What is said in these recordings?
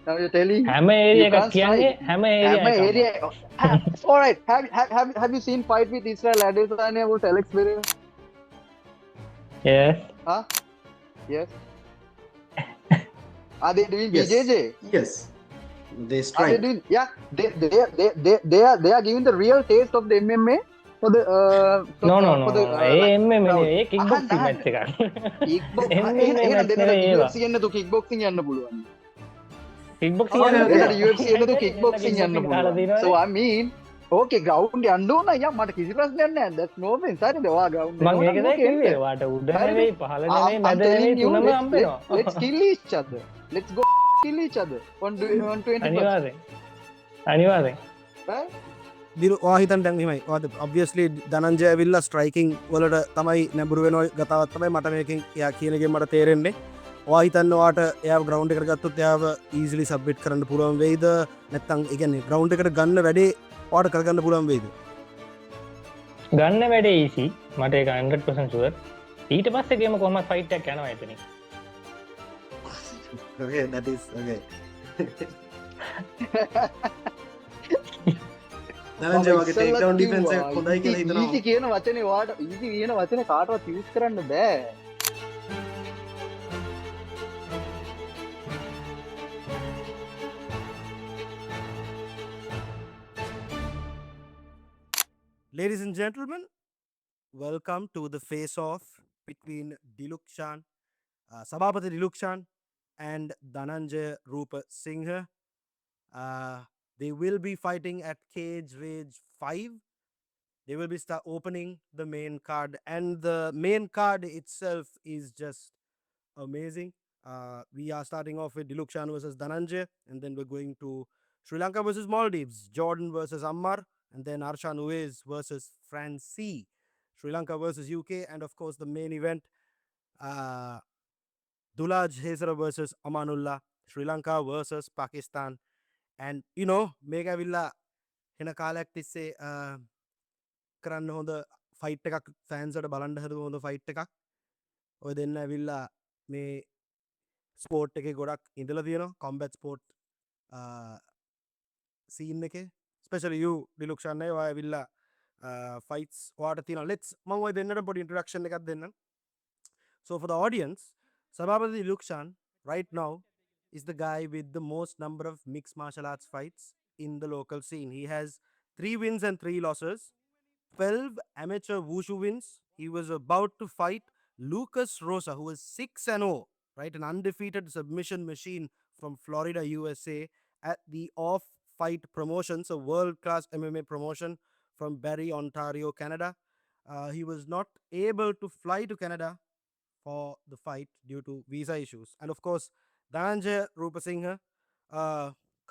Now you're telling හැම you area එකක් can't කියන්නේ strike. හැම Have ඒරියා my එකක්ම. area. All right. Have you seen fight with Israel Adesanya about Alex Pereira? yes. Huh? Yes. Are they doing Yes. BJJ? Yes. They Are they strike. doing? Yeah. They are giving the real taste of the MMA for the no no no for the A like MMA crowd. නෙවෙයි ඒ kick අහන්න boxing අහන්න. Match එකක් Kickbox MMA එහෙනම් match දෙන්නට නෙවෙයි ඒවා UFC එන්නතු kickboxing යන්න පුළුවන්. කික් බොක්සින් Okay, යන්න okay. දෙන්නට පුළුවන් UFC එන්නතු kickboxing යන්න පුළුවන්. So I mean okay ground යන්න ඕන අයියා මට කිසි ප්‍රශ්නයක් නැහැ. That's no offense. හරිද? ඔයා ground මං ඒක එනවනම් දැන් okay කිව්වේ එන්න. වාට උඩ හරිද? නෙවෙයි පහළ නෙවෙයි I'm මැද telling නෙවෙයි you තුනම let's හම්බෙනවා kill each other. Let's go kill each other on 120%. අනිවාර්යෙන් Right? දිරු වාහිතන් දැන්ීමයි වාද ඔබියස්ලි දනංජය විල්ල ස්ට්‍රයිකින් වලට තමයි නැබුරු වෙන ගතවත්තමයි මට මේකින් යා කියනගේ මට තේරෙන්නේ වාහිතන්නවාට එය ග්‍රවන්් එකට ගත්තුත් යාව ඊසිලි සබ්බිට් කරන්න පුළුවන් වෙයිද නැත්තං එකන්නේ ග්‍රවන්් එකට ගන්න වැඩේ පාට කරගන්න පුළුවන් වෙයිද ගන්න වැඩේ ඊසි මට එක 100% ෂුවර් ඊට පස්සේගේම කොහොම ෆයිට් එකක් යනවා එතන Okay, that is okay. Dhananjaya වගේ take down defense එක හොඳයි කියලා ඊසි හිතනවා. කියන වචනේ වාට ඊසි කියන වචනේ කාටවත් යූස් කරන්න බෑ. Ladies and gentlemen, welcome to the face-off between Dilukshan, Sabapati Dilukshan and Dhananjay Rupa Singh. They will be fighting at Cage Rage 5. They will be opening the main card, and the main card itself is just amazing. We are starting off with Dilukshan versus Dhananjay, and then we're going to Sri Lanka versus Maldives, Jordan versus Ammar, and then Arshan Uwais versus Francie, Sri Lanka versus UK, and of course the main event, Dulaj Hazara versus Amanullah, Sri Lanka versus Pakistan. And you know, Mega Villa Hena Kalak tisse කරන්න හොඳ fight එකක් ෆෑන්සට බලන්ඩ හද හොඳ fight එකක් ඔය දෙන්න ඇවිල්ලා මේ ස්පෝට් එක ගොඩක් ඉඳල තියෙන කොම්බැත් ස්පෝට් සීන් එක ස්පෙශල ඩිලුක්ෂන්නේ වා ඇවිල්ලා ෆයිටස් වාට තින ලෙටස් මංවයි දෙන්නට පොඩි ඉන්ටරක්ෂන් එකක් දෙන්න so for the audience Sabapati Dilukshan right now is the guy with the most number of mixed martial arts fights in the local scene. He has 3 wins and 3 losses, 12 amateur wushu wins. He was about to fight Lucas Rosa, who was 6-0, right? An undefeated submission machine from Florida, USA, at the Off Fight Promotions, a world-class MMA promotion from Barrie, Ontario, Canada. He was not able to fly to Canada for the fight due to visa issues. And of course, Dhananjay Rupasinghe,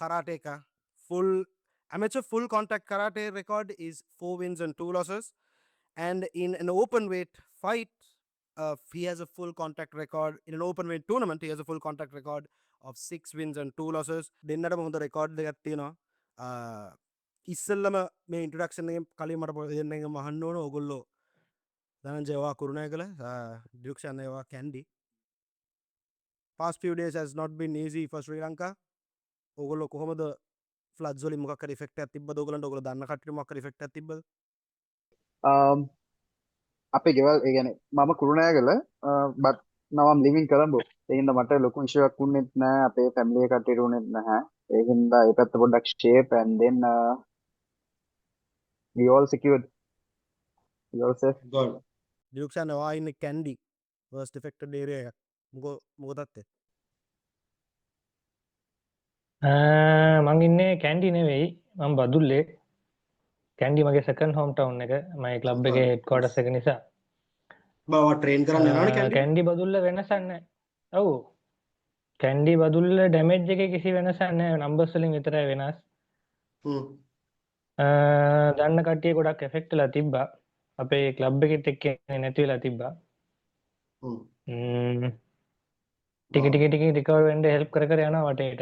karateka, full amateur full contact karate record is 4 wins and 2 losses. And in an open weight fight, he has a full contact record. In an open weight tournament, he has a full contact record of 6 wins and 2 losses. දෙන්නටම හොඳ record දෙකක් තියෙනවා. ඉස්සෙල්ලම මේ introduction එකෙන් කලින් මට දෙන්න එක මහන්න ඕන ඕගොල්ලෝ දනංජයවා Kurunegala Dilukshan Candy. Past few days has not been easy for Sri Lanka. ඕගොල්ලෝ කොහොමද ෆ්ලඩ්ස් වලින් මොකක් හරි ඉෆෙක්ට් එකක් තිබ්බද ඕගොල්ලන්ට ඕගොල්ලෝ දන්න කට්ටියට මොකක් හරි ඉෆෙක්ට් එකක් තිබ්බද අපේ ගෙවල් ඒ කියන්නේ මම Kurunegala but now I'm living Colombo. ඒකින්ද මට ලොකු ඉෂුවක් වුණෙත් නැහැ අපේ ෆැමිලි එක කට්ටියට වුණෙත් නැහැ. ඒකින්ද ඒ පැත්ත පොඩ්ඩක් shape and then we all secured. We all safe. God. Dilukshan ඔයා ඉන්නේ කැන්ඩි worst affected area එකක්. මොකද තත්ත්වය? මං ඉන්නේ කැන්ඩි නෙවෙයි මං බදුල්ලේ කැන්ඩි මගේ සෙකන්ඩ් හෝම් ටවුන් එක මගේ ක්ලබ් එකේ හෙඩ්ක්වෝටර්ස් එක නිසා බව ට්‍රේන් කරන්න යනවනේ කැන්ඩි. කැන්ඩි බදුල්ල වෙනසක් නැහැ. ඔව් කැන්ඩි බදුල්ල ඩැමේජ් එකේ කිසි වෙනසක් නැහැ නම්බර්ස් වලින් විතරයි වෙනස්. දන්න කට්ටිය ගොඩක් එෆෙක්ට් වෙලා තිබ්බා. අපේ ක්ලබ් එකෙත් එක්කෙනෙක් නැති වෙලා තිබ්බා. ටික ටික රිකවර් වෙන්න හෙල්ප් කර කර යනවා වටේට.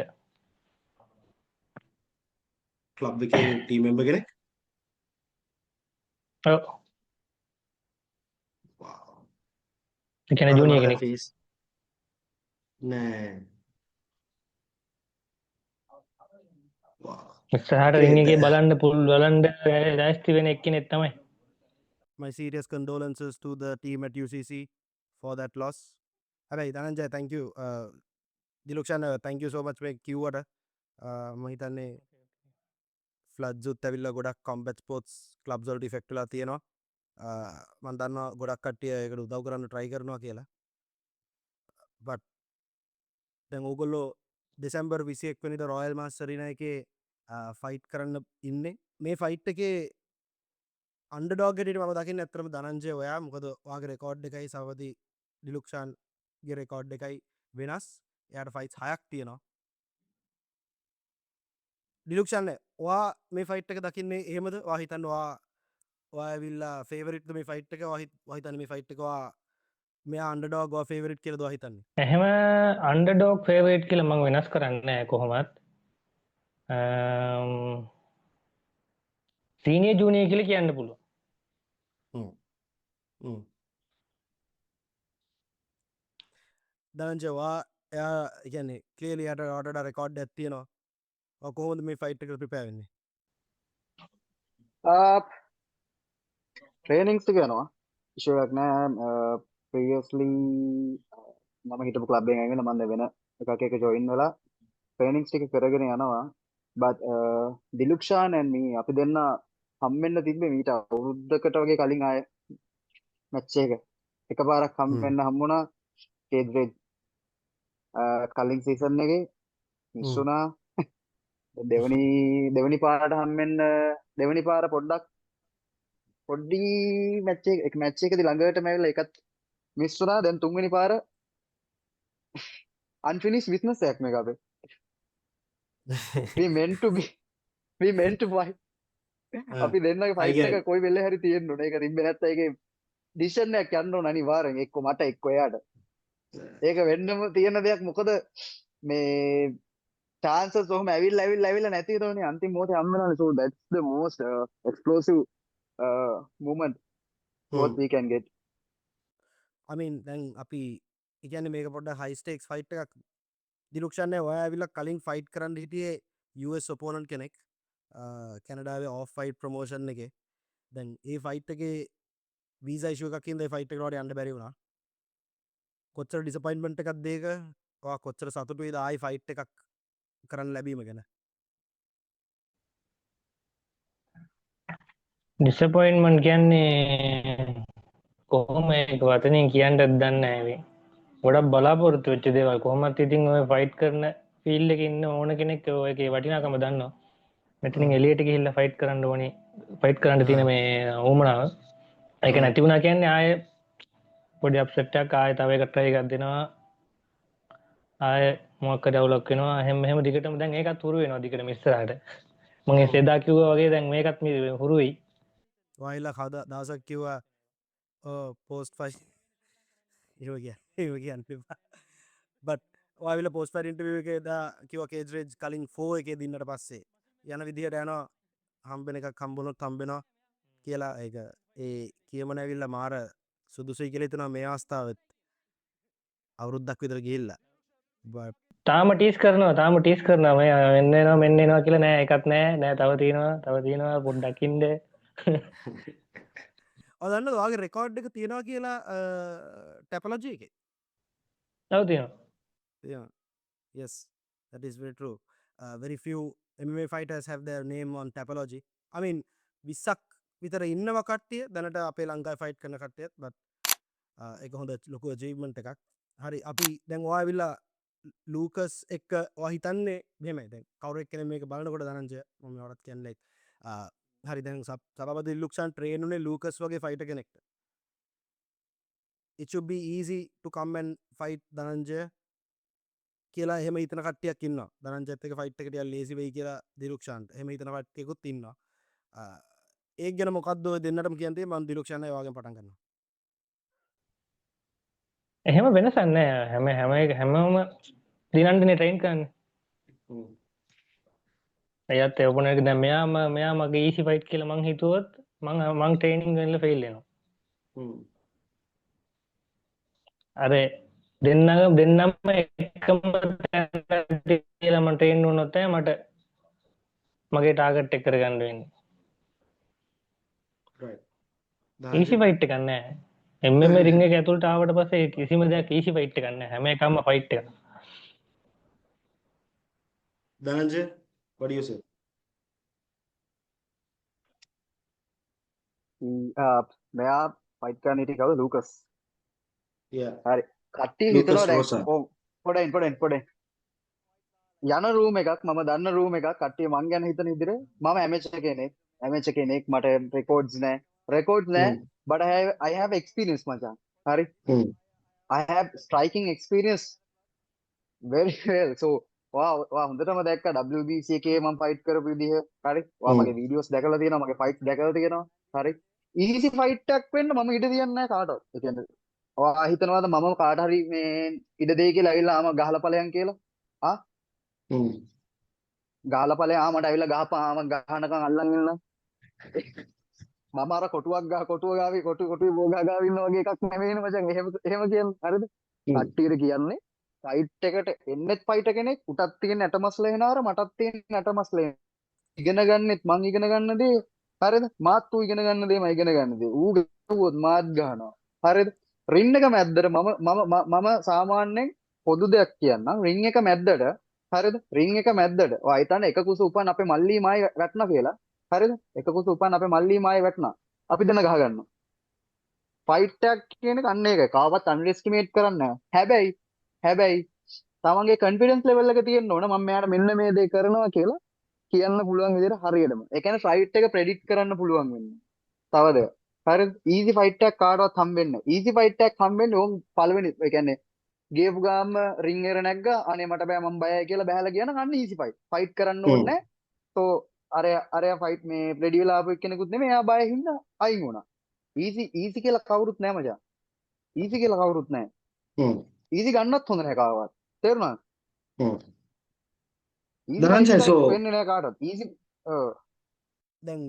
ක්ලබ් එකේ ටීම් මෙම්බර් කෙනෙක්. ඔව්. ඒ කියන්නේ ජූනියර් කෙනෙක්. නෑ. Wow. ඉස්සරහට Okay, රින් එකේ බලන්න බලන්න ලෑස්ති වෙන එක්කෙනෙක් තමයි. My serious condolences to the team at UCC for that loss. හැබැයි Dhananjaya thank you. දිලුක්ෂන් thank you so much මේ කිව්වට. මම හිතන්නේ ෆ්ලඩ්ස් උත් ඇවිල්ලා ගොඩක් කොම්බැට් ස්පෝර්ට්ස් ක්ලබ්ස් වලට ඉෆෙක්ට් වෙලා තියෙනවා. මම දන්නවා ගොඩක් කට්ටිය ඒකට උදව් කරන්න try කරනවා කියලා. but දැන් ඕගොල්ලෝ දෙසැම්බර් 21 වෙනිදා රොයල් මාස්ටර් අරීනා එකේ ෆයිට් කරන්න ඉන්නේ. මේ ෆයිට් එකේ අන්ඩර්ඩොග් හැටියට මම දකින්නේ ඇත්තටම ධනංජය ඔයා. මොකද ඔයාගේ රෙකෝඩ් එකයි සවදී ඩිලුක්ෂාන්ගේ රෙකෝඩ් එකයි වෙනස්. එයාට ෆයිට්ස් 6ක් තියෙනවා. ඩිලුක්ෂන් ඔයා මේ ෆයිට් එක දකින්නේ එහෙමද? ඔයා හිතන්නේ ඔයා ඇවිල්ලා ෆේවරිට්ද මේ ෆයිට් එක? ඔයා හිතන්නේ මේ ෆයිට් එක ඔයා මෙයා අන්ඩර්ඩොග් ඔයා ෆේවරිට් කියලාද ඔයා හිතන්නේ? එහෙම අන්ඩර්ඩොග් ෆේවරිට් කියලා මම වෙනස් කරන්නේ නැහැ කොහොමත්. සීනියර් ජූනියර් කියලා කියන්න පුළුවන්. ධනංජය ඔයා එයා කියන්නේ ක්ලියර්ලි යට ඔයාට රෙකෝඩ් එකක් තියෙනවා. ඔයා කොහොමද මේ ෆයිට් එකට ප්‍රිපෙයාර් වෙන්නේ? ට්‍රේනින්ග්ස් ටික යනවා ඉෂුව එකක් නෑ. ප්‍රීවියස්ලි මම හිටපු ක්ලබ් එකෙන් ඇවිල්ලා මම දැන් වෙන එකක එක ජොයින් වෙලා ට්‍රේනින්ග්ස් ටික කරගෙන යනවා. but දිලුක්ෂාන් and me අපි දෙන්න හම්බෙන්න තිබ්බේ මීට අවුරුද්දකට වගේ කලින් ආය මැච් එක එකපාරක් හම්බෙන්න හම්බුණා කේද්රේ කලින් සීසන් එකේ මිස් වුණා. දෙවනි පාරට හම්බෙන්න දෙවනි පාර පොඩ්ඩි මැච් එකේදී ළඟටම ඇවිල්ලා ඒකත් මිස් වුණා. දැන් තුන්වෙනි පාර unfinished business එකක් මේක අපේ. we meant to fight. අපි දෙන්නගේ ෆයිට් එක කොයි වෙලේ හරි තියෙන්න ඕනේ. ඒක රිම්බේ නැත්නම් ඒකේ ඩිසිෂන් එකක් යන්න ඕන අනිවාර්යෙන්. එක්ක මට එක්ක එයාට. ඒක වෙන්නම තියෙන දෙයක්. මොකද මේ chances ඔහම ඇවිල්ලා නැති වෙනෝනේ අන්තිම මොහොතේ හම් වෙනවානේ. so that's the most explosive moment what we can get. I mean දැන් අපි කියන්නේ මේක පොඩ්ඩක් high stakes fight එකක්. දිලුක්ෂන් ඔයා ඇවිල්ලා කලින් ෆයිට් කරන්න හිටියේ US opponent කෙනෙක්. කැනඩාවේ off fight promotion එකේ. දැන් ඒ ෆයිට් එකේ වීසා ඉෂුව එකක් හින්දා ඒ ෆයිට් එකට වඩා යන්න බැරි වුණා. කොච්චර ඩිසපොයින්ට්මන්ට් එකක්ද ඒක? ඔයා කොච්චර සතුටුයිද ආයි ෆයිට් එකක් කරන්න ලැබීම ගැන? ඩිසපොයින්ට්මන්ට් කියන්නේ කොහොම ඒක වචනෙන් කියන්නත් දන්නේ නැහැ. ගොඩක් බලාපොරොත්තු වෙච්ච දේවල්. කොහොමත් ඉතින් ඔය ෆයිට් කරන ෆීල්ඩ් එකේ ඉන්න ඕන කෙනෙක් ඔයගේ වටිනාකම දන්නවා. මෙතනින් එළියට ගිහිල්ලා ෆයිට් කරන්න ඕනේ. ෆයිට් කරන්න තියෙන මේ උවමනාව. ඒක නැති වුණා කියන්නේ ආයේ පොඩි අප්සෙට් එකක් ආයේ තව එකක් try එකක් දෙනවා. ආයේ මොකක් හරි අවුලක් වෙනවා. එහෙම දිගටම දැන් ඒකත් හුරු වෙනවා දිගටම ඉස්සරහට. මම එසේදා කිව්වා වගේ දැන් මේකත් මේ හුරුයි. ඔයාලා කවදා දවසක් කිව්වා post fight but ඔයාවිල post fight interview එකේ දා කිව්වා කේජ් රේජ් කලින් 4 එකේ දින්නට පස්සේ යන විදිහට යනවා හම්බෙන එකක් හම්බුනොත් හම්බෙනවා කියලා. ඒක ඒ කියමන ඇවිල්ලා මාර සුදුසුයි කියලා හිතනවා මේ අවස්ථාවෙත් අවුරුද්දක් විතර ගිහිල්ලා. තාම ටීස් කරනවා මෙන්න එනවා කියලා. නෑ එකක් නෑ තව තියෙනවා පොඩ්ඩක් ඉන්න. ඔදන්න ඔයාගේ රෙකෝඩ් එක තියෙනවා කියලා ටැපොලොජි එකේ. තව තියෙනවා. Yeah, yes, that is very true. Very few MMA fighters have their name on Tapology. I mean, 20ක් විතර ඉන්නවා කට්ටිය දැනට අපේ ලංකාවේ ෆයිට් කරන කට්ටියත්. but ඒක හොඳ ලොකු achievement එකක්. හරි අපි දැන් ඔයා ඇවිල්ලා ලූකස් එක්ක ඔයා හිතන්නේ මෙහෙමයි. දැන් කවුරු එක්කෙනෙක් මේක බලනකොට ධනංජය මම ඔයාලට කියන්නේ හරි දැන් සබබද දිලුක්ෂන් ට්‍රේන් උනේ ලූකස් වගේ ෆයිටර් කෙනෙක්ට. It should be easy to come and fight Dhananjaya කියලා එහෙම හිතන කට්ටියක් ඉන්නවා. ධනංජයත් එක්ක ෆයිට් එකට යන්න ලේසි වෙයි කියලා දිලුක්ෂන්ට එහෙම හිතන කට්ටියකුත් ඉන්නවා. ඒක ගැන මොකද්ද ඔය දෙන්නටම කියන්නේ? මම දිලුක්ෂන් අය වගේ පටන් ගන්නවා. එහෙම වෙනසක් නෑ. හැමෝම දිනන්නේ ට්‍රේන් කරන්නේ. එයාත් ඒ ඔපොනන්ට් එක දැන් මෙයා මගේ ඊසි ෆයිට් කියලා මං හිතුවොත් මං ට්‍රේනින් කරලා ෆේල් වෙනවා. අර දෙන්නම එකම තැනට කියලා මම ට්‍රේන් වුණොත් තමයි මට මගේ ටාගට් එක කරගන්න වෙන්නේ. right. Easy Dhananjay? ෆයිට් එකක් නැහැ. MMA රින්ග් එක ඇතුළට ආවට පස්සේ කිසිම දෙයක් ඊසි ෆයිට් එකක් නැහැ. හැම එකක්ම ෆයිට් එකක්. Dhananjay, what do you say? මෙයා ෆයිට් කරන්න හිටිය කවුද? ලූකස්. Yeah, හරි. කට්ටිය Lucas හිතනවා දැන් Rosa. ඔව් පොඩෙන් යන රූම් එකක් මම දන්න රූම් එකක් කට්ටිය මං ගැන හිතන විදිහට මම ඇමේචර් කෙනෙක් මට රෙකෝඩ්ස් නෑ Hmm. but I have experience මචං. හරි. Hmm. I have striking experience very well. So වා හොඳටම දැක්ක WBC එකේ මම ෆයිට් කරපු විදිහ. හරි. වා මගේ වීඩියෝස් දැකලා තියෙනවා මගේ ෆයිට් දැකලා තියෙනවා. හරි. ඊසි ෆයිට් එකක් වෙන්න මම ඉඩ තියන්නේ නැහැ කාටවත්. ඒ කියන්නේ ඔයා හිතනවාද මම කාට හරි මේ ඉඩ දෙයි කියලා ඇවිල්ලා ආම ගහලා ඵලයන් කියලා? ආ Hmm. ගහලා ඵලයන් ආමට ඇවිල්ලා ගහපාම ගහනකම් අල්ලන් ඉන්න. මම අර කොටුව ගාවි කොටුවේ බෝගා ගාවි ඉන්න වගේ එකක් නෙවෙයිනේ මචං. එහෙම කියන්නේ. හරිද? Hmm. කට්ටියට කියන්නේ ෆයිට් එකට එන්නෙත් ෆයිටර් කෙනෙක් උටත් තියෙන ඇටමස්ල වෙනාර මටත් තියෙන ඇටමස්ල ඉගෙන ගන්නෙත් මං ඉගෙන ගන්න දේ හරිද මාත් ඌ ඉගෙන ගන්න දේ මම ඉගෙන ගන්න දේ ඌ ගහුවොත් මාත් ගහනවා හරිද රින් එක මැද්දට මම සාමාන්‍යයෙන් පොදු දෙයක් කියන්නම් රින් එක මැද්දට හරිද රින් එක මැද්දට ඔය හිතන්න එක කුස උපන් අපේ මල්ලි මායි වැටුණා කියලා හරිද එක කුස උපන් අපේ මල්ලි මායි වැටුණා අපි දෙන්න ගහ ගන්නවා ෆයිට් එකක් කියන එක අන්න ඒකයි කාවත් අන්ඩර්එස්ටිමේට් කරන්නේ නැහැ හැබැයි තමන්ගේ කන්ෆිඩන්ස් ලෙවල් එක තියෙන්න ඕන මම මෙයාට මෙන්න මේ දේ කරනවා කියලා කියන්න පුළුවන් විදිහට හරියටම. ඒ කියන්නේ ෆයිට් එක ප්‍රෙඩික්ට් කරන්න පුළුවන් වෙන්නේ. තව දෙයක්. හරිද? ඊසි ෆයිට් එකක් කාටවත් හම්බෙන්නේ නැහැ. ඊසි ෆයිට් එකක් හම්බෙන්නේ ඕම් පළවෙනි ඒ කියන්නේ ගේපු ගාම රින් එක නැග්ගා අනේ මට බෑ මම බයයි කියලා බහැලා ගියා නම් අන්න ඊසි ෆයිට්. ෆයිට් කරන්න ඕනේ නැහැ. සෝ අරයා ෆයිට් මේ රෙඩි වෙලා ආපු කෙනෙකුත් නෙමෙයි එයා බය හින්දා අයින් වුණා. ඊසි කියලා කවුරුත් නැහැ මචං. ඊසි කියලා කවුරුත් නැහැ. Hmm. ඊසි ගන්නත් හොඳ නැහැ කාවත්. තේරුණාද? Hmm. ඊසි Dhananjay, ෆයිට් එකක් so වෙන්නේ නැහැ කාටවත්. Easy Then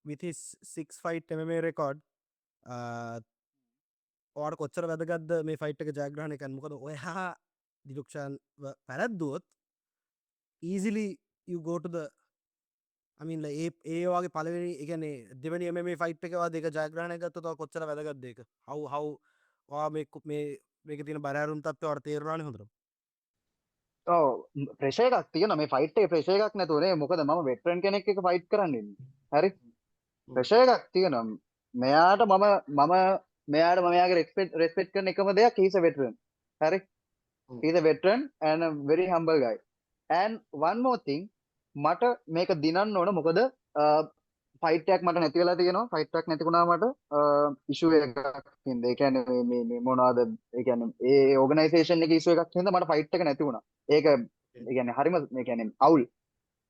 with his 6-fight MMA record, ඔයාට කොච්චර වැදගත්ද මේ ෆයිට් එක ජයග්‍රහණය කරන්න? මොකද ඔයා දිලුක්ෂාන් පැරද්දුවොත් easily you go to the I mean like ඒ වගේ පළවෙනි ඒ කියන්නේ දෙවෙනි MMA ෆයිට් එක වගේ දෙක ජයග්‍රහණය ගත්තොත් ඔයා කොච්චර වැදගත්ද ඒක? how ඔයා මේක තියෙන බර ඇරුම් තත්ත්වය ඔයාට තේරුණානේ හොඳට. ඔව් ප්‍රෙෂර් එකක් තියෙනවා මේ ෆයිට් එකේ ප්‍රෙෂර් එකක් නැතුව නේ මොකද මම වෙටරන් කෙනෙක් එක්ක ෆයිට් කරන්න ඉන්නේ හරි ප්‍රෙෂර් එකක් තියෙනවා මෙයාට මම මෙයාගේ රෙස්පෙක්ට් කරන එකම දෙයක් he's a veteran හරි he's a veteran and a very humble guy and one more thing මට මේක දිනන්න ඕන මොකද ෆයිට් එකක් මට නැති වෙලා තියෙනවා ෆයිට් එකක් නැති වුණා මට ඉෂුව එකක් හින්දා ඒ කියන්නේ මේ මොනවාද ඒ කියන්නේ ඒ ඕගනයිසේෂන් එකේ ඉෂුව එකක් හින්දා මට ෆයිට් එක නැති වුණා ඒක ඒ කියන්නේ හරිම ඒ කියන්නේ අවුල්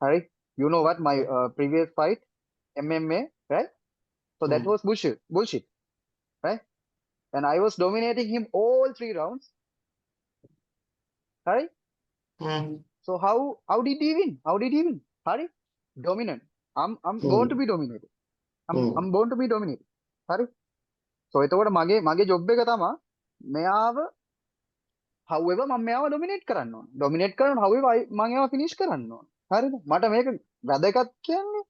හරි you know what my previous fight MMA right so that was bullshit right and I was dominating him all 3 rounds right Hmm. so how did he win hurry dominant I'm going to be dominated I'm born to be dominated හරි so එතකොට මගේ job එක තමයි මෙයාව however මම මෙයාව dominate කරන්න ඕන ඩොමිනේට් කරන however මම එයාව ෆිනිෂ් කරන්න ඕන හරිද මට මේක වැදගත් කියන්නේ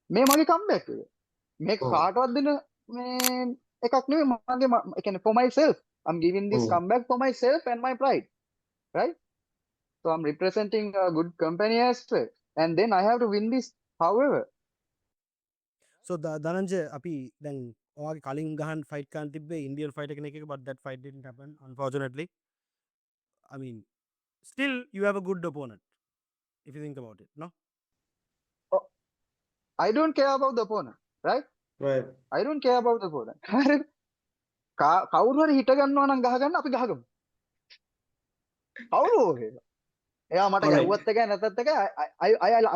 මේ මගේ කම්බැක් එක මේක කාටවත් දෙන මේ එකක් නෙවෙයි මගේ ඒ කියන්නේ for myself I'm giving this comeback for myself and my pride right so I'm representing a good company as well and then I have to win this however So Dhananjay අපි දැන් ඔයාගේ කලින් ගහන් ෆයිට් කරන්න තිබ්බේ Indian fighter කෙනෙක් එක but that fight didn't happen unfortunately. I mean still you have a good opponent if you think about it, no? I don't care about the opponent right Right. I don't care about the opponent හරිද කවුරු හරි හිට ගන්නවා නම් ගහගන්න අපි ගහගමු කවුරු හරි එයා මට Alright. ගැහුවත් එකයි නැතත් එකයි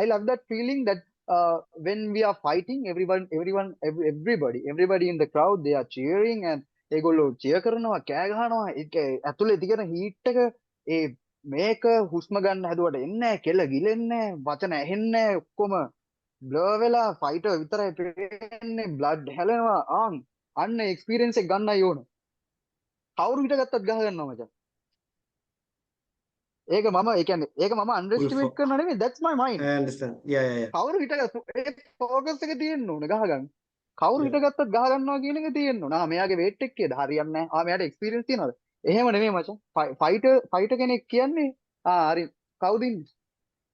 I love that feeling that when we are fighting everybody in the crowd they are cheering and ඒගොල්ලෝ cheer කරනවා කෑ ගහනවා ඒක ඇතුලේ තියෙන heat එක ඒ මේක හුස්ම ගන්න හැදුවට එන්නේ නැහැ කෙල ගිලෙන්නේ නැහැ වචන ඇහෙන්නේ නැහැ ඔක්කොම බ්ලර් වෙලා ෆයිටර් විතරයි පේන්නේ බ්ලඩ් හැලෙනවා අන්න එක්ස්පීරියන්ස් එක ගන්නයි ඕන කවුරු හිට ගත්තත් ගහ ගන්නවා මචං ඒක මම ඒ කියන්නේ ඒක මම Full අන්ඩර්ස්ටිමේට් කරනවා නෙමෙයි, that's my mind. I understand. Yeah. කවුරු හිටගත්ත ඒ ફોකස් එක තියෙන්න ඕනේ ගහගන්න. කවුරු Yeah. හිටගත්තත් ගහ ගන්නවා කියන එක තියෙන්න ඕනේ. මෙයාගේ weight එක කීයද? හරියන්නේ නැහැ. මෙයාට experience තියනවද? එහෙම නෙමෙයි මචං. ෆයිටර් කෙනෙක් කියන්නේ හරි කවුද ඉන්නේ?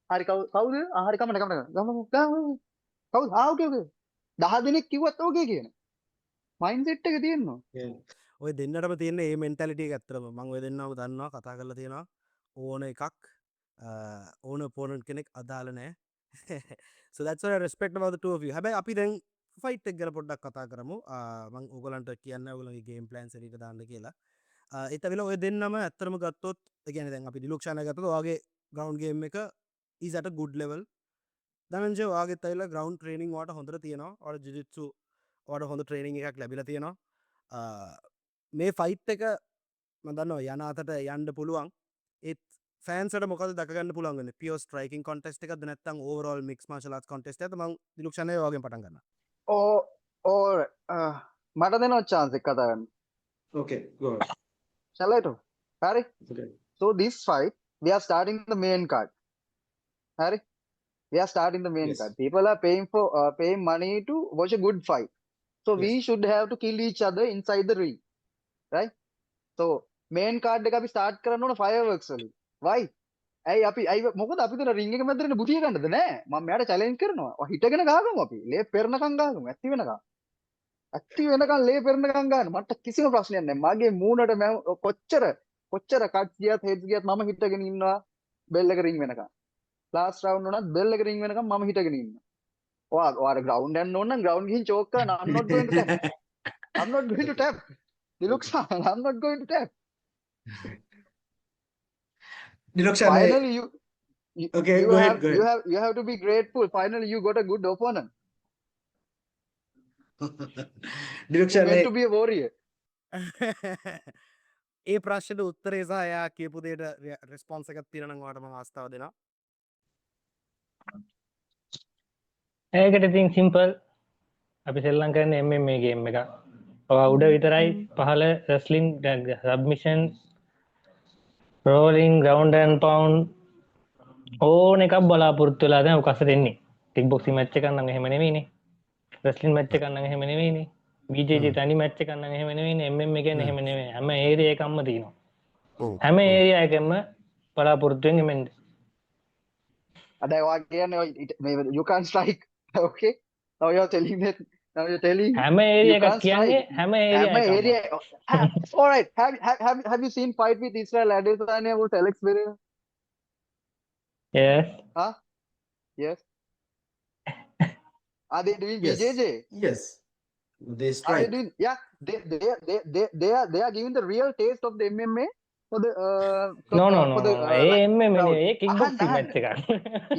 හරි කවුද? හරි කමන්න. කවුද? ඕකේ. 10 දෙනෙක් කිව්වත් ඕකේ කියන. මයින්ඩ්සෙට් එක තියෙනවා. Yeah. ඔය දෙන්නටම තියෙන මේ මෙන්ටැලිටිය එක ඇත්තටම මම ඔය දෙන්නම දන්නවා කතා කරලා තියෙනවා ඕන එකක් ඕන opponent කෙනෙක් අදාළ නැහැ so that's what I respect about the two of you හැබැයි අපි දැන් ෆයිට් එක ගැන පොඩ්ඩක් කතා කරමු මම ඕගලන්ට කියන්න ඕගලගේ ගේම් ප්ලෑන්ස් එළියට දාන්න කියලා ඒත් අවිල ඔය දෙන්නම ඇත්තටම ගත්තොත් ඒ කියන්නේ දැන් අපි ඩිලුක්ෂාන ගත්තොත් ඔයාගේ ග්‍රවුන්ඩ් ගේම් එක is at a good level Dhananjaya ඔයාගෙත් ඇවිල්ලා ග්‍රවුන්ඩ් ට්‍රේනින් ඔයාට හොඳට තියෙනවා ඔයාට ජිජිත්සු ඔයාට හොඳ ට්‍රේනින් එකක් ලැබිලා තියෙනවා මේ ෆයිට් එක මදන්න යන අතට යන්ඩ පුළුවන් ඒත් ෆෑන්සට මොක දකගන්න පුළන්ගන්න පියෝ ස්ට්‍රයිකින් කොටෙස්ට එකක් නැත්තම් ඕවරල් මික්ස් මාශලත් කොටෙස්ට ම දිලක්ෂණය වගේ පටගන්න මට දෙනවා chance එක කතා කරන්න. Okay, go on. Shall I do? Harry? Okay. So this fight, we are starting the main card. Harry? We are starting the main Yes. card. People are paying money to watch a good fight. So we Yes. should have to kill each other inside the ring. Right? So main card එක අපි start කරන්න ඕන fireworks වලින්. Why? ඇයි මොකද අපි තුන ring එක මැදට බුතිය ගන්නද නෑ? මම මෙයාට challenge කරනවා. හිටගෙන ගහගමු අපි. ලේ පෙරනකම් ගහගමු. ඇත්ති වෙනකම්. ඇත්ති වෙනකම් ලේ පෙරනකම් ගන්න. මට කිසිම ප්‍රශ්නයක් නෑ. මගේ මූණට කොච්චර කට් ගියත් හෙඩ්ස් ගියත් මම හිටගෙන ඉන්නවා බෙල් එක ring වෙනකම්. last round උනත් බෙල් එක ring වෙනකම් මම හිටගෙන ඉන්නවා. ඔයාට ground යන්න ඕන නම් ground ගිහින් choke කරන්න. I'm not going to tap. I'm not going to tap. Diluksan, I'm not going to tap. Dilokshan, Finally, Okay, you go have ahead. you have to be grateful. Finally, you got a good opponent. Dilokshan, Meant to be a warrior. ඒ ප්‍රශ්ට උත්තරේ සහ එයා කියපු දේට response එකක් තියෙනවා නම් ඔයාලට මම අවස්ථාව දෙනවා ඒකට ඉතින් සිම්පල් අපි සෙල්ලම් කරන්නේ MMA ගේම් එක. ඔයා උඩ විතරයි පහළ wrestling submission rolling ground and pound ඕන එකක් බලාපොරොත්තු වෙලා දැන් ඔකසට එන්නේ. ටික් බොක්සින් මැච් එකක් නම් එහෙම නෙවෙයිනේ. රෙස්ලින් මැච් එකක් නම් එහෙම නෙවෙයිනේ. BJJ තනි මැච් එකක් නම් එහෙම නෙවෙයිනේ. MMA කියන්නේ එහෙම නෙවෙයි. හැම ඒරියා එකක්ම තියෙනවා. හැම ඒරියා එකෙම බලාපොරොත්තු වෙන්නේ මෙන්න. අද ඔයා කියන්නේ you can't strike. Okay? Now you're telling that. Now you're telling. හැම ඒරියා You එකක් can't කියන්නේ strike. හැම ඒරියා එකක්ම. area. All right. Have you seen fight with Israel Adesanya versus Alex Pereira? Yes. Huh? Yes. Are they doing Yes. BJJ? Yes. They Are they strike. doing? Yeah. They are giving the real taste of the MMA for the No. for the A MMA crowd. නෙවෙයි. ඒ kick boxing අහන්න, match එකක්.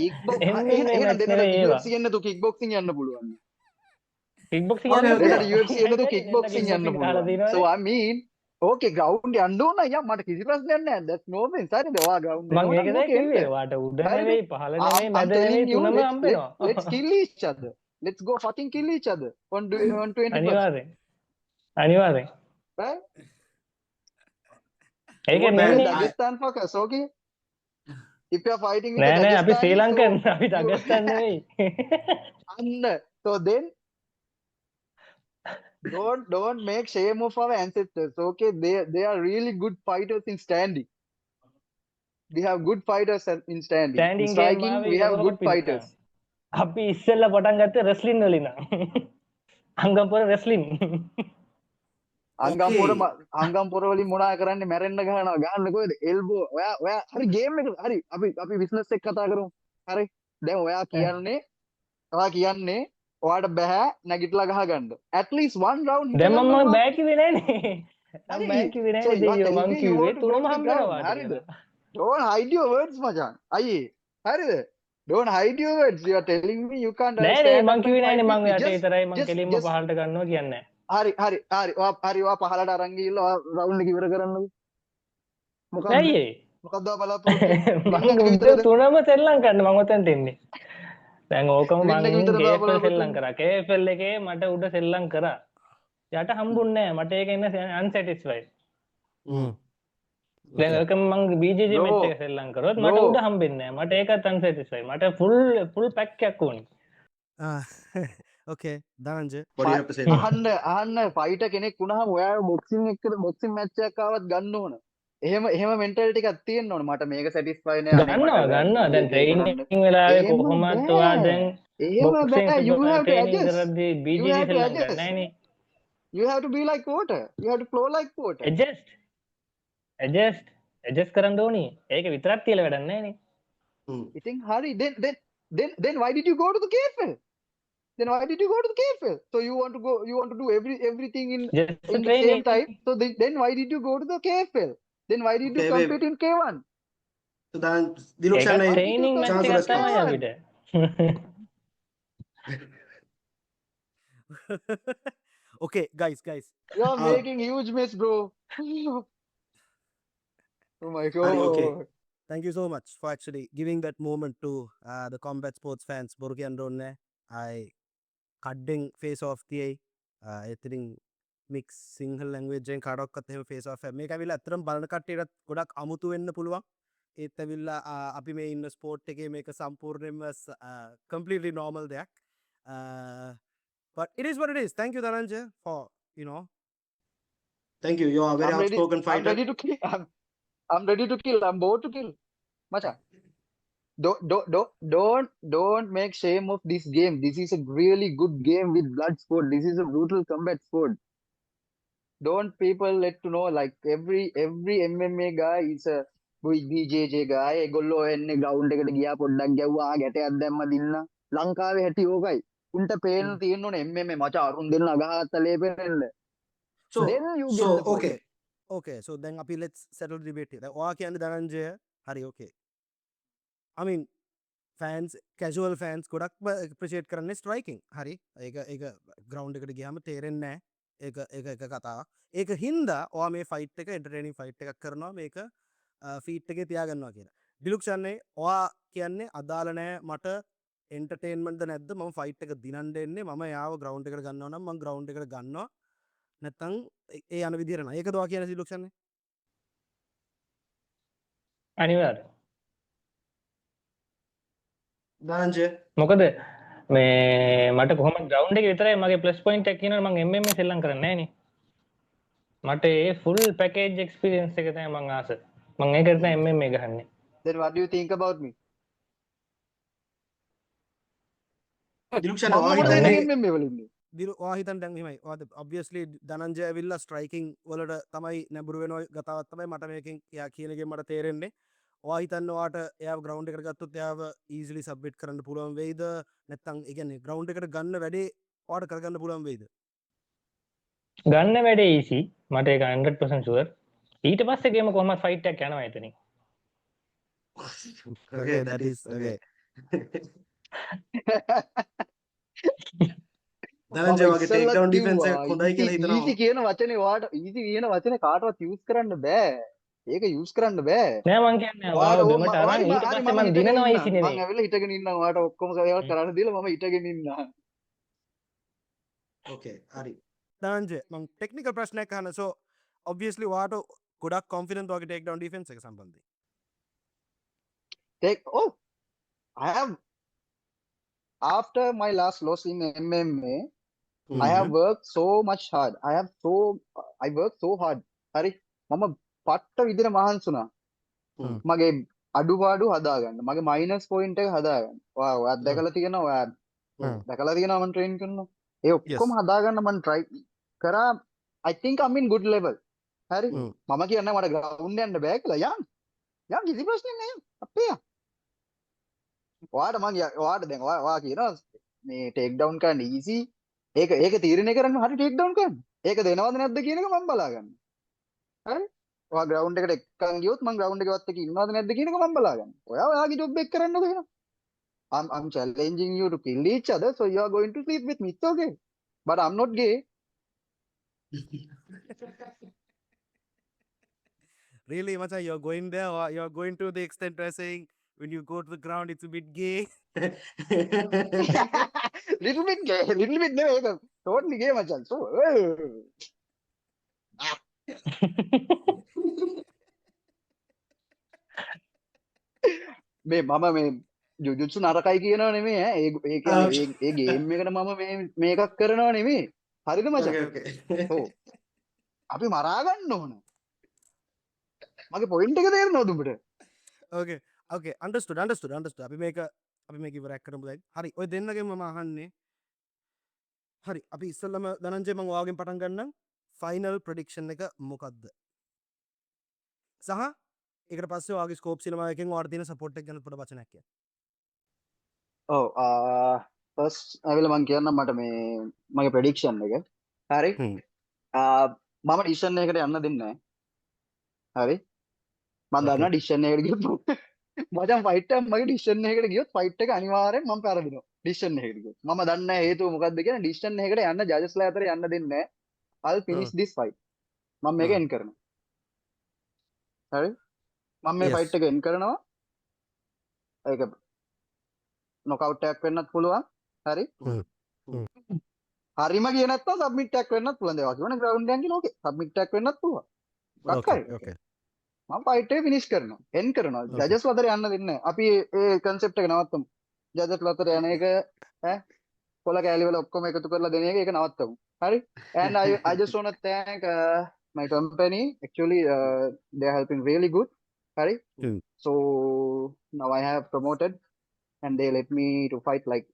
kickbox MMA එහෙනම් match දෙන්නට නෙවෙයි ඒවා. UFC එන්නතු kickboxing යන්න පුළුවන්. Kick boxing Okay, යන්න okay. දෙන්නට UFC එන්නතු kickboxing යන්න පුළුවන්. So I mean okay ground යන්න ඕන අයියා මට කිසි ප්‍රශ්නයක් නැහැ. That's no offense. හරිද? ඔයා ground මං එනවා නම් ඒකද okay කිව්වේ එන්න. වාට උඩ හරිද? නෙවෙයි පහළ නෙවෙයි I'm මැද නෙවෙයි telling you, තුනම let's හම්බෙනවා. kill each other. Let's go fucking kill each other on 20%. අනිවාර්යෙන්. Right? ඒක Don't නෙවෙයි. Dagestan fuckers, okay? If you're fighting with නෑ the නෑ අපි ශ්‍රී Dagestani, ලංකන් so අපි දගස්තන් නෙවෙයි. so then don't make shame of our ancestors, okay? They are really good fighters in standing. We have good fighters in standing. Standing In game striking, ආවේ we have ඒක good කොහොමද fighters. අපි ඉස්සෙල්ලා පටන් ගත්තේ wrestling වලින් නම්. අංගම්පොර wrestling. අංගම්පොර වලින් මොනා කරන්නේ මැරෙන්න ගහන්න කොහෙද එල්බෝ ඔයා හරි ගේම් එක හරි අපි බිස්නස් එක කතා කරමු හරි දැන් ඔයා කියන්නේ ඔයාට බෑ නැගිටලා ගහගන්න at least one round දැන් මම බෑ කිව්වේ නෑනේ. මම බෑ කිව්වේ So නෑනේ you are දෙයියෝ telling මං me you කිව්වේ want to go තුනම to the හම්බෙනවා ground, හරිද? කියලා. don't hide your words මචං අයියේ හරිද don't hide your words you are telling me you can't නෑ understand මං කිව්වේ නෑනේ මං Just- යට විතරයි මං just- කෙලින්ම just- පහළට ගන්නවා කියන්නේ. හරි ඔයා පහලට අරන් ගිහලා රවුන්ඩ් එක ඉවර කරන්නකෝ මොකක්ද ඇයි ඒ? මොකක්ද ඔයා බලාපොරොත්තු මං වෙන්නේ? උඩ තුනම සෙල්ලම් කරන්න මං ඔතෙන්ට එන්නේ. දැන් ඕකම Win එක මං විතර KFL බලාපොරොත්තු සෙල්ලම් කරා. KFL එකේ මට උඩ සෙල්ලම් කරා. යට හම්බුන්නේ නෑ. මට ඒක ඉන්න unsatisfied. දැන් Okay. ඒක මං BJJ Bro, මැච් එක සෙල්ලම් කරොත් මට bro. උඩ හම්බෙන්නේ නැහැ. මට ඒකත් අන්සැටිස්ෆයි. මට ෆුල් පැක් එකක් ඕනේ. okay, Dhananjay. What do you have to say to that? අහන්න ෆයිට කෙනෙක් වුණාම ඔයා බොක්සින් එක්ක බොක්සින් මැච් එකක් ආවත් ගන්න ඕන. එහෙම මෙන්ටැලිටි එකක් තියෙන්න ඕන. මට මේක සැටිස්ෆයි නෑ. අනේ ගන්නවා මට දැන් BJJ ට්‍රේනින් කරන්න. වෙලාවේ එහෙම කොහොමත් ඔයා බෑ. දැන් එහෙම බොක්සින් බෑ. You have to training adjust. කරද්දී You BJJ have to සෙල්ලම් adjust. කරන්නේ නැහනේ. You have to be like water. You have to flow like water. Adjust කරන්න ඕනි. ඒක විතරක් තියලා වැඩක් නැහනේ. Hmm. ඉතින් හරි. Then why did you go to the KFL? Then why did you go to the KFL? So you want to do everything in Just the training. same time. So then why did you go to the KFL? Then why did you Okay, wait. compete in K1? So then, Dilok ඒක Sharma, training match chance එකක් response. තමයි අපිට. Okay, guys. You are Uh, making huge mess, bro. Oh my god. Hari, okay. Thank you so much for actually giving that moment to the combat sports fans. Boruki and Ronne. I කඩ්ඩෙන් face off තියයි එතරින් මික් සිංහල් ලංවේජෙන් කඩක්ත් එම face of මේ ඇවිල් අතරම් බලන කට්ටයටත් ගොඩක් අමුතු වෙන්න පුළුවන් ඒත් ඇවිල්ලා අපි මේ ඉන්න ස්පෝට් එකේ මේක සම්පූර්ණයෙන්ම කම්ප්ලීටලි නෝමල් දෙයක් but it is what it is. Thank you Dhananjay for Thank you. You are a very I'm ready. outspoken I'm fighter. ready to kill. I'm ready to kill. I'm bored to kill. Macha. Don't make shame of this game. This is a really good game with blood sport. This is a brutal combat sport. Don't people let to know like every MMA guy is a BJJ guy. ඒගොල්ලෝ එන්නේ ground එකට ගියා පොඩ්ඩක් ගැව්වා ගැටයක් දැම්ම දින්න. ලංකාවේ හැටි ඕකයි. උන්ට පේන්න තියෙන්න ඕනේ MMA මචං අරුන් දෙන්න අගහත්තලේ පෙරෙන්න. So, Then you get so the point. okay. okay so then අපි let's settle the debate here. ඔයා කියන්නේ Dhananjay හරි okay. I mean fans casual fans ගොඩක් appreciate කරන්නේ striking. හරි. ඒක ground එකට ගියාම තේරෙන්නේ නැහැ. ඒක කතාවක්. ඒක හින්දා ඔයා මේ fight එක entertaining fight එකක් කරනවා මේක feet එකේ තියාගන්නවා කියලා. ඩිලුක්ෂන්නේ ඔයා කියන්නේ අදාළ නැහැ මට entertainment ද නැද්ද මම fight එක දිනන්න එන්නේ මම යාව ground එකට ගන්නවා නම් මම ground එකට ගන්නවා නැත්තම් ඒ යන විදිහට නෑ. ඒකද ඔයා කියන්නේ ඩිලුක්ෂන්නේ? අනිවාර්යයෙන්. Dhananjay. මොකද මේ මට කොහොමද ග්‍රවුන්ඩ් එකේ විතරයි මගේ ප්ලස් පොයින්ට් එක කියනවා මම MMA සෙල්ලම් කරන්නේ නැහැ නේ. මට ඒ ෆුල් පැකේජ් එක්ස්පීරියන්ස් එක තමයි මම ආස. මම ඒකට තමයි MMA ගහන්නේ. Then what do you think about me? Dilok Sharma, මම ඔයා මොකටද හිතන්නේ MMA වලින්නේ? ඔයා හිතන්නේ දැන් එහෙමයි. ඔයාද obviously ධනංජය ඇවිල්ලා striking වලට තමයි නැඹුරු වෙන ගතාවක් තමයි මට මේකෙන් එයා කියන එකෙන් මට තේරෙන්නේ. ඔයා හිතන්නේ ඔයාට එයාව ground එකට ගත්තොත් එයාව easily submit කරන්න පුළුවන් වෙයිද? නැත්නම් ඒ කියන්නේ ground එකට ගන්න වැඩේ ඔයාට කරගන්න පුළුවන් වෙයිද? ගන්න වැඩේ easy. මට ඒක 100% sure. ඊට පස්සේ ගේම කොහොමද ෆයිට් එකක් යනවා එතනින්. Okay, that is okay. Dhananjay වගේ take down defense එකක් හොඳයි කියලා easy හිතනවා. කියන වචනේ වාට easy කියන වචනේ කාටවත් use කරන්න බෑ. ඒක use කරන්න බෑ. නෑ මං කියන්නේ ඔයාව බිමට අරන් ඊට පස්සේ මම දිනනවා easy මම නෙමෙයි. ඇවිල්ලා හිටගෙන ඉන්නම් ඔයාට ඔක්කොම ඒවා කරන්න දීලා මම හිටගෙන ඉන්නම්. Okay, හරි. ධනංජය මම technical ප්‍රශ්නයක් අහන්න. So obviously ඔයාට ගොඩක් confident ඔයාගේ take down defense එක සම්බන්ධයෙන්. I have after my last loss in MMA I have worked so much hard. I worked so hard. හරි මම පට්ට විදිහට මහන්සි වුණා. මගේ අඩුපාඩු හදාගන්න. මගේ මයිනස් පොයින්ට් එක හදාගන්න. ඔයාත් දැකලා තියෙනවා ඔයා දැකලා තියෙනවා මම ට්‍රේන් කරනවා. ඒ ඔක්කොම හදාගන්න මම try කරා. I think I'm in good level. හරි මම කියන්නේ මට ground යන්න බෑ කියලා. යන් කිසි ප්‍රශ්නයක් නෑ. අපේ ඔයාට දැන් ඔයා කියනවා මේ ටේක් ඩවුන් කරන්න easy. ඒක තීරණය කරන්න හරි ටේක් ඩවුන් කරන්න. ඒක දෙනවද නැද්ද කියන එක මම බලාගන්න. හරි? ඔයා ග්‍රවුන්ඩ් එකට එක්කන් ගියොත් මම ග්‍රවුන්ඩ් එකේ වත් එක ඉන්නවද නැද්ද කියන එක මම බලාගන්න. ඔයාගේ ජොබ් එක කරන්නද එහෙනම්. I'm challenging you to kill each other, so you are going to sleep with me. It's okay. But I'm not gay. Really, Macha, you're going there or you're going to the extent where saying when you go to the ground it's a bit gay? Little bit gay. Little bit නෙවෙයි ඒක. Totally gay මචං. So මේ මම මේ ජුජුත්සු නරකයි කියනවා නෙමෙයි ඈ. ඒ කියන්නේ okay. ඒ ගේම් එකට මම මේකක් කරනවා නෙමෙයි. හරිද මචං? Okay. ඔව්. අපි මරා ගන්න ඕන. මගේ පොයින්ට් එක තේරෙනවද උඹට? ඕකේ ඕකේ අන්ඩස්ටඩ අපි මේක ඉවරක් කරමු දැන්. හරි ඔය දෙන්නගෙන් මම අහන්නේ හරි අපි ඉස්සෙල්ලම ධනංජය මම ඔයාගෙන් පටන් ගන්නම්. ෆයිනල් ප්‍රෙඩික්ෂන් එක මොකක්ද? සහ ඒකට පස්සේ ඔයාගේ ස්කෝප් සිනමා එකෙන් ඔයාලට තියෙන සපෝට් එක ගැන පොඩ වචනයක් කියන්න. ඔව් ෆස්ට් ඇවිල්ලා මං කියන්නම් මට මේ මගේ ප්‍රෙඩික්ෂන් එක. හරි? හ්ම්. මම ඩිසිෂන් එකකට යන්න දෙන්නේ නැහැ. හරි? මම Okay. දන්නවා ඩිසිෂන් එකකට ගියොත් මචං ෆයිට් එක මගේ ඩිසිෂන් එකකට ගියොත් ෆයිට් එක අනිවාර්යෙන් මම පරදිනවා. ඩිසිෂන් එකකට ගියොත්. මම දන්නේ නැහැ හේතුව මොකක්ද කියලා ඩිසිෂන් එකකට යන්න ජජස්ලා අතර යන්න දෙන්නේ නැහැ. I'll finish this fight. මම මේක එන් කරනවා. හරි? මම මේ Yes. ෆයිට් එක එන් කරනවා. ඒක නොකවුට් එකක් වෙන්නත් පුළුවන්. හරි? හ්ම්. හරිම ගියේ නැත්නම් සබ්මිට් එකක් වෙන්නත් පුළුවන්. ඒවා කියවනේ ග්‍රවුන්ඩ් එකකින් ඕකේ. සබ්මිට් එකක් වෙන්නත් පුළුවන්. එකක් Okay, හරි. okay. මම ෆයිට් එක ෆිනිෂ් කරනවා. එන් කරනවා. Okay. ජජස් අතර යන්න දෙන්නේ නැහැ. අපි ඒ කන්සෙප්ට් එක නවත්තමු. ජජස් අතර යන එක ඈ කොල කෑලි වල ඔක්කොම එකතු කරලා දෙන එක ඒක නවත්තමු. හරි? And I just want to thank my company. Actually they are helping really good. හරි? Hmm. So now I have promoted and they let me to fight like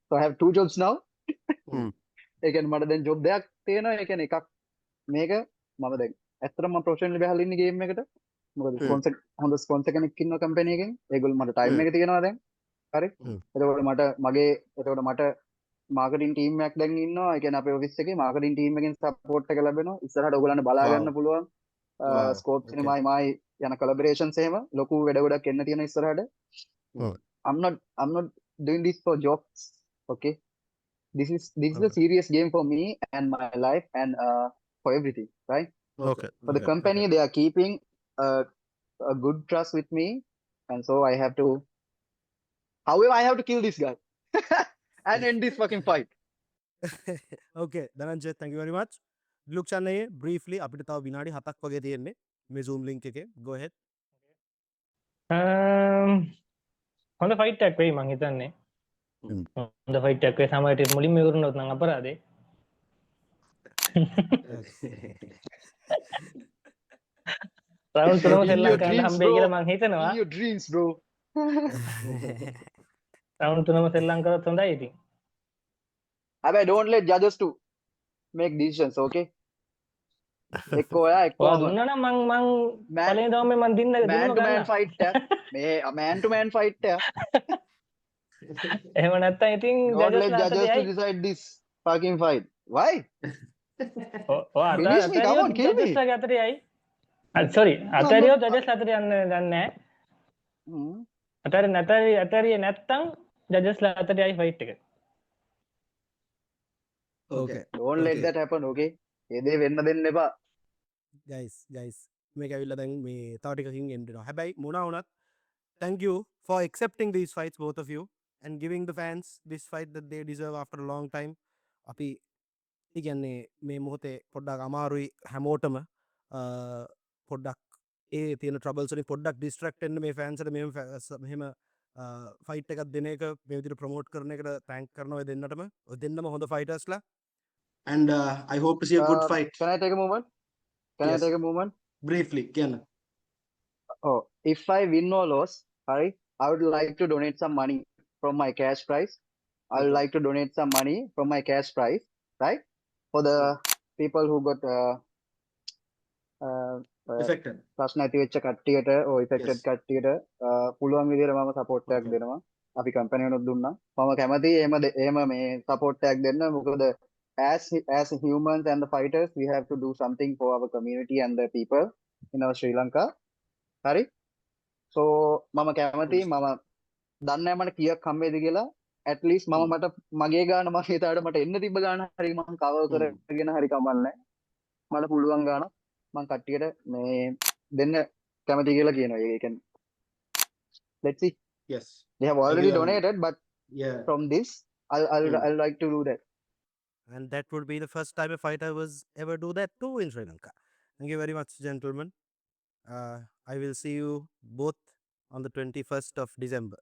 so I have 2 jobs now. Hmm. ඒ කියන්නේ මට දැන් job දෙකක් තියෙනවා. ඒ කියන්නේ එකක් මේක මම දැන් ඇත්තටම මම ප්‍රොෆෙෂනලි බහලා ඉන්නේ ගේම් එකට. මොකද Hmm. ස්පොන්සර් හොඳ ස්පොන්සර් කෙනෙක් ඉන්නවා කම්පැනි එකෙන්. ඒගොල්ලෝ මට ටයිම් Hmm. එක තියෙනවා දැන්. හරි? Hmm. එතකොට මට මාකටිං ටීම් එකක් දැන් ඉන්නවා. ඒ කියන්නේ අපේ ඔෆිස් එකේ මාකටිං ටීම් එකෙන් සපෝට් එක ලැබෙනවා. ඉස්සරහට ඔයගොල්ලන්ට බලා Wow. ගන්න පුළුවන්. Wow. Scope Okay. සිනමායි මායි යන කොලැබරේෂන්ස් එහෙම ලොකු වැඩ ගොඩක් එන්න තියෙන ඉස්සරහට. Hmm. I'm not doing this for jokes. Okay? This is a Okay. serious game for me and my life and for everything, right? Okay. For the Okay. company, they are keeping a good trust with me, and so I have to. However, I have to kill this guy and end this fucking fight. Okay Dhananjaya thank you very much. ඩිලුක්ස් අන්නයේ briefly අපිට තව විනාඩි 7ක් වගේ තියෙන්නේ මේ Zoom link එකේ. Go ahead. හොඳ fight එකක් වෙයි මං හිතන්නේ. හ්ම්. හොඳ ෆයිට් එකක් වෙයි සමහරට මුලින්ම ඉවරුනොත් නම් අපරාදේ. රවුන්ඩ් තුනම In සෙල්ලම් your කරන්න dreams, හම්බෙයි කියලා bro. මං හිතනවා. In your dreams, bro. Round තුනම සෙල්ලම් කරොත් හොඳයි ඉතින්. Abhay, don't let judges to make decisions, okay? එක්ක ඔයා එක්ක ඔයා මම. දුන්නා නම් මං Man- පළවෙනි දවසේ මං දින්න Man to man ගන්නවා. fight එක. මේ man to man fight එක. එහෙම නැත්තම් ඉතින් Don't let ජජස්ලා judges to අතට යයි. decide this fucking fight. Why? ඔය Finish me, come on, kill me. ජජස්ලාගේ අතට යයි. සෝරි අතරියෝ ජජස්ලා අතට යන්න දන්නේ නැහැ. Hmm. අතරිය නැත්තම් ජජස්ලා අතට යයි ෆයිට් එක. Okay. Don't let Okay. that happen, okay? ඒ දේ වෙන්න දෙන්න එපා. guys මේක ඇවිල්ලා දැන් මේ තව ටිකකින් end වෙනවා. හැබැයි මොනවා වුණත් thank you for accepting these fights both of you and giving the fans this fight that they deserve after a long time. අපි ඒ කියන්නේ මේ මොහොතේ පොඩ්ඩක් අමාරුයි හැමෝටම පොඩ්ඩක් ඒ තියෙන troubles වලින් පොඩ්ඩක් distract වෙන්න මේ fans ට මෙහෙම ෆයිට් එකක් දෙන එක මේ විදිහට ප්‍රොමෝට් කරන එකට thank කරනවා ඔය දෙන්නටම. ඔය දෙන්නම හොඳ fightersලා. And I hope to see a good fight. Can I take a moment? Can Yes. I take a moment? Briefly, Ken. Oh, if I win or lose, right, I would like to donate some money from my cash prize. I would Okay. like to donate some money from my cash prize, right, for the people who got Affected. ප්‍රශ්න ඇති වෙච්ච කට්ටියට or affected Yes. කට්ටියට පුළුවන් විදිහට මම support එකක් Okay. දෙනවා. අපි කම්පැනි වලට දුන්නා. මම කැමතියි එහෙම මේ සපෝට් එකක් දෙන්න. මොකද as humans and the fighters we have to do something for our community and the people in our Sri Lanka. හරි? so මම කැමතියි මම දන්නේ නැහැ මට කීයක් හම්බෙයිද කියලා. at least මට මගේ ගාන මම හිතාට මට එන්න තිබ්බ ගාන හරි මම කවර් කරගෙන හරි කමන්නේ. මට පුළුවන් ගාන මම කට්ටියට මේ දෙන්න කැමති කියලා කියනවා. ඒ කියන්නේ let's see. Yes. They have already donated, but Yeah. from this I'll like to do that. And that would be the first time a fighter was ever do that too in Sri Lanka. Thank you very much, gentlemen. I will see you both on the 21st of December.